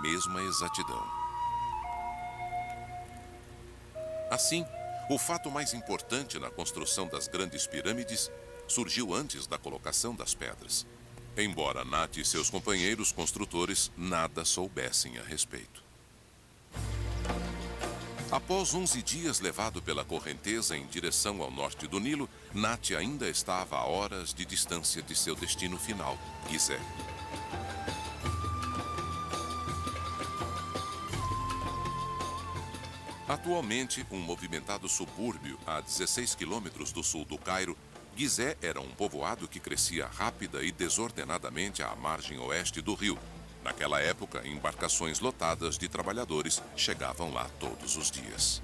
mesma exatidão. Assim, o fato mais importante na construção das grandes pirâmides surgiu antes da colocação das pedras, embora Nath e seus companheiros construtores nada soubessem a respeito. Após 11 dias levado pela correnteza em direção ao norte do Nilo, Nath ainda estava a horas de distância de seu destino final, Gizeh. Atualmente, um movimentado subúrbio a 16 quilômetros do sul do Cairo, Gizeh era um povoado que crescia rápida e desordenadamente à margem oeste do rio. Naquela época, embarcações lotadas de trabalhadores chegavam lá todos os dias.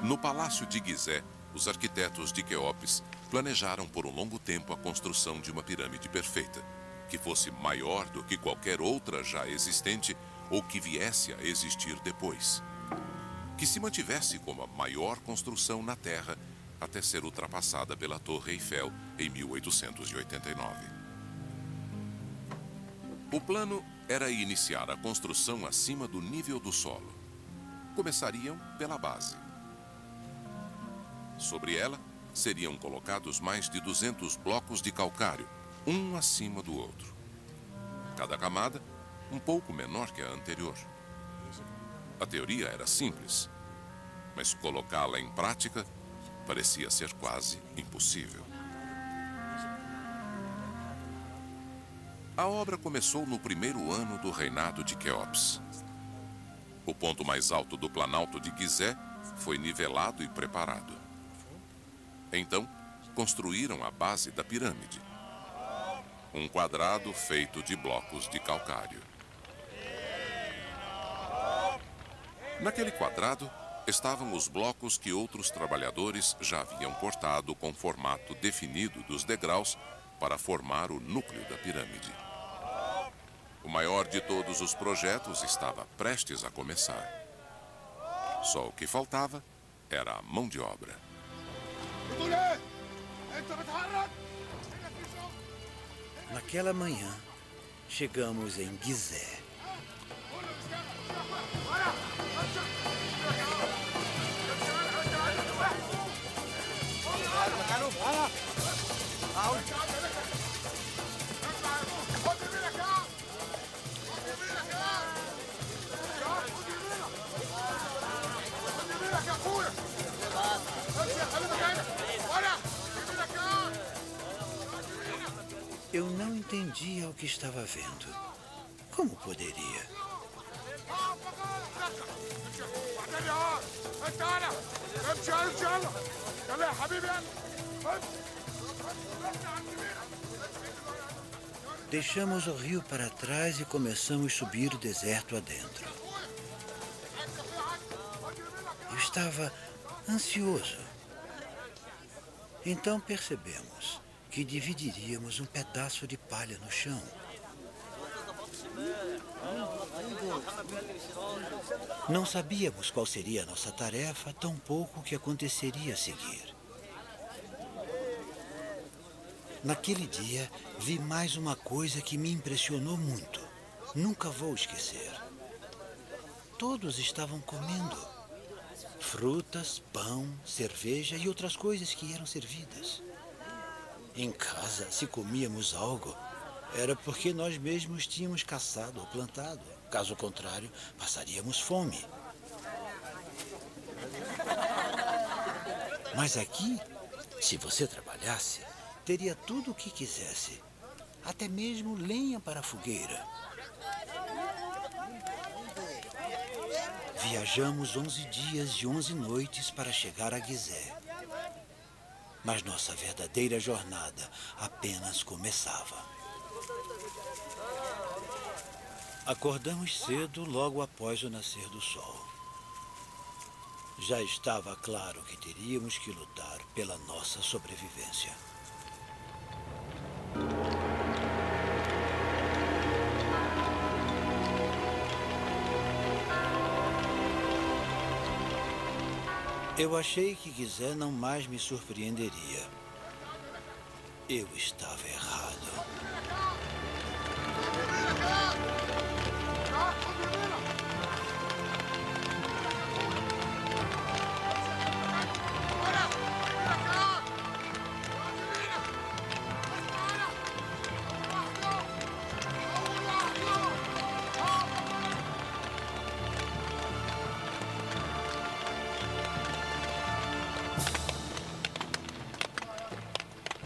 No palácio de Gizeh, os arquitetos de Quéops planejaram por um longo tempo a construção de uma pirâmide perfeita, que fosse maior do que qualquer outra já existente ou que viesse a existir depois. Que se mantivesse como a maior construção na Terra até ser ultrapassada pela Torre Eiffel em 1889. O plano era iniciar a construção acima do nível do solo. Começariam pela base. Sobre ela, seriam colocados mais de 200 blocos de calcário, um acima do outro. Cada camada, um pouco menor que a anterior. A teoria era simples, mas colocá-la em prática parecia ser quase impossível. A obra começou no primeiro ano do reinado de Quéops. O ponto mais alto do planalto de Gizeh foi nivelado e preparado. Então, construíram a base da pirâmide. Um quadrado feito de blocos de calcário. Naquele quadrado estavam os blocos que outros trabalhadores já haviam cortado com formato definido dos degraus para formar o núcleo da pirâmide. O maior de todos os projetos estava prestes a começar. Só o que faltava era a mão de obra. Naquela manhã, chegamos em Gizeh. Eu não entendia o que estava vendo. Como poderia? Deixamos o rio para trás e começamos a subir o deserto adentro. Eu estava ansioso. Então percebemos que dividiríamos um pedaço de palha no chão. Não sabíamos qual seria a nossa tarefa, tampouco o que aconteceria a seguir. Naquele dia, vi mais uma coisa que me impressionou muito. Nunca vou esquecer. Todos estavam comendo. Frutas, pão, cerveja e outras coisas que eram servidas. Em casa, se comíamos algo, era porque nós mesmos tínhamos caçado ou plantado. Caso contrário, passaríamos fome. Mas aqui, se você trabalhasse, teria tudo o que quisesse. Até mesmo lenha para a fogueira. Viajamos 11 dias e 11 noites para chegar a Gizeh. Mas nossa verdadeira jornada apenas começava. Acordamos cedo logo após o nascer do sol. Já estava claro que teríamos que lutar pela nossa sobrevivência. Eu achei que Gizé não mais me surpreenderia. Eu estava errado.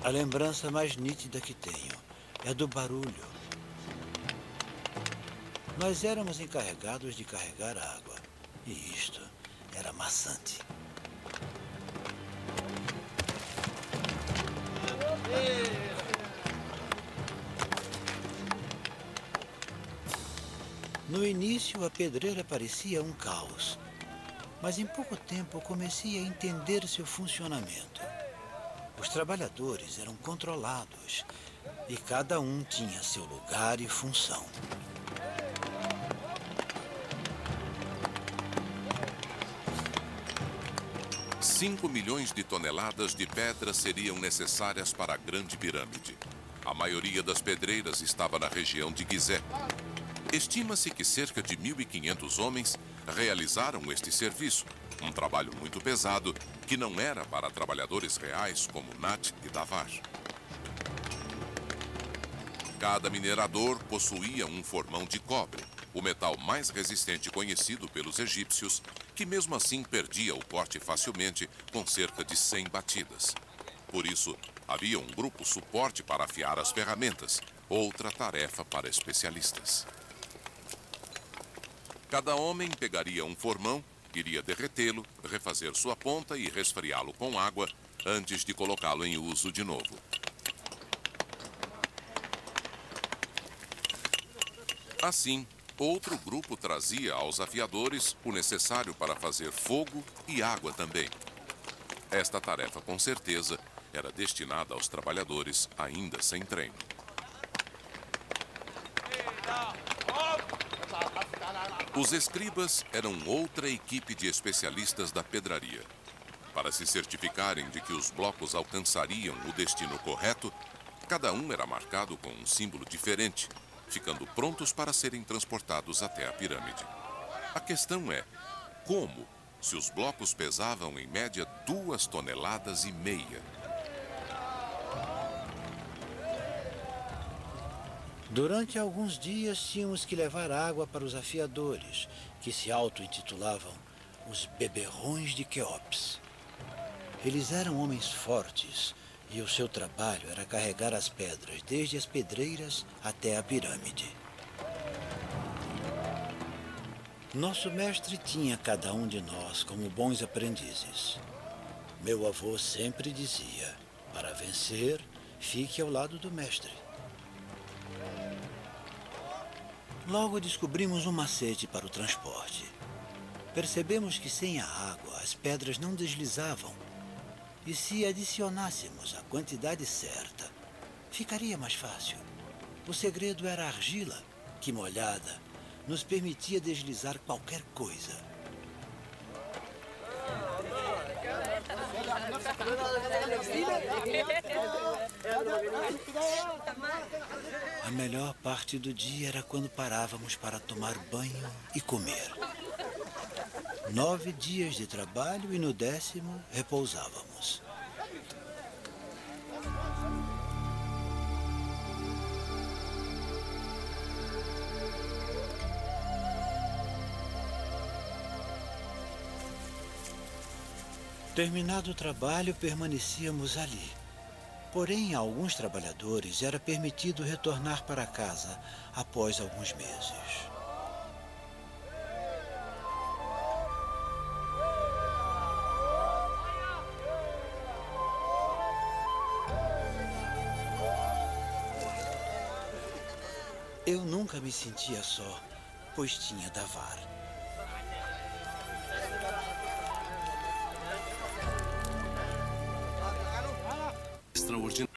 A lembrança mais nítida que tenho é do barulho. Nós éramos encarregados de carregar água, e isto era maçante. No início, a pedreira parecia um caos, mas em pouco tempo comecei a entender seu funcionamento. Os trabalhadores eram controlados e cada um tinha seu lugar e função. – 5 milhões de toneladas de pedra seriam necessárias para a Grande Pirâmide. A maioria das pedreiras estava na região de Gizé. Estima-se que cerca de 1.500 homens realizaram este serviço, um trabalho muito pesado que não era para trabalhadores reais como Nat e Davar. Cada minerador possuía um formão de cobre, o metal mais resistente conhecido pelos egípcios, que mesmo assim perdia o corte facilmente com cerca de 100 batidas. Por isso, havia um grupo suporte para afiar as ferramentas, outra tarefa para especialistas. Cada homem pegaria um formão, iria derretê-lo, refazer sua ponta e resfriá-lo com água antes de colocá-lo em uso de novo. Assim, outro grupo trazia aos afiadores o necessário para fazer fogo e água também. Esta tarefa, com certeza, era destinada aos trabalhadores ainda sem treino. Os escribas eram outra equipe de especialistas da pedraria. Para se certificarem de que os blocos alcançariam o destino correto, cada um era marcado com um símbolo diferente, ficando prontos para serem transportados até a pirâmide. A questão é, como, se os blocos pesavam em média 2,5 toneladas? Durante alguns dias tínhamos que levar água para os afiadores, que se auto-intitulavam os beberrões de Quéops. Eles eram homens fortes e o seu trabalho era carregar as pedras desde as pedreiras até a pirâmide. Nosso mestre tinha cada um de nós como bons aprendizes. Meu avô sempre dizia, para vencer, fique ao lado do mestre. Logo descobrimos um macete para o transporte. Percebemos que sem a água as pedras não deslizavam. E se adicionássemos a quantidade certa, ficaria mais fácil. O segredo era a argila, que molhada nos permitia deslizar qualquer coisa. A melhor parte do dia era quando parávamos para tomar banho e comer. 9 dias de trabalho e no 10º repousávamos. Terminado o trabalho, permanecíamos ali. Porém, a alguns trabalhadores era permitido retornar para casa após alguns meses. Eu nunca me sentia só, pois tinha Davar. Extraordinário.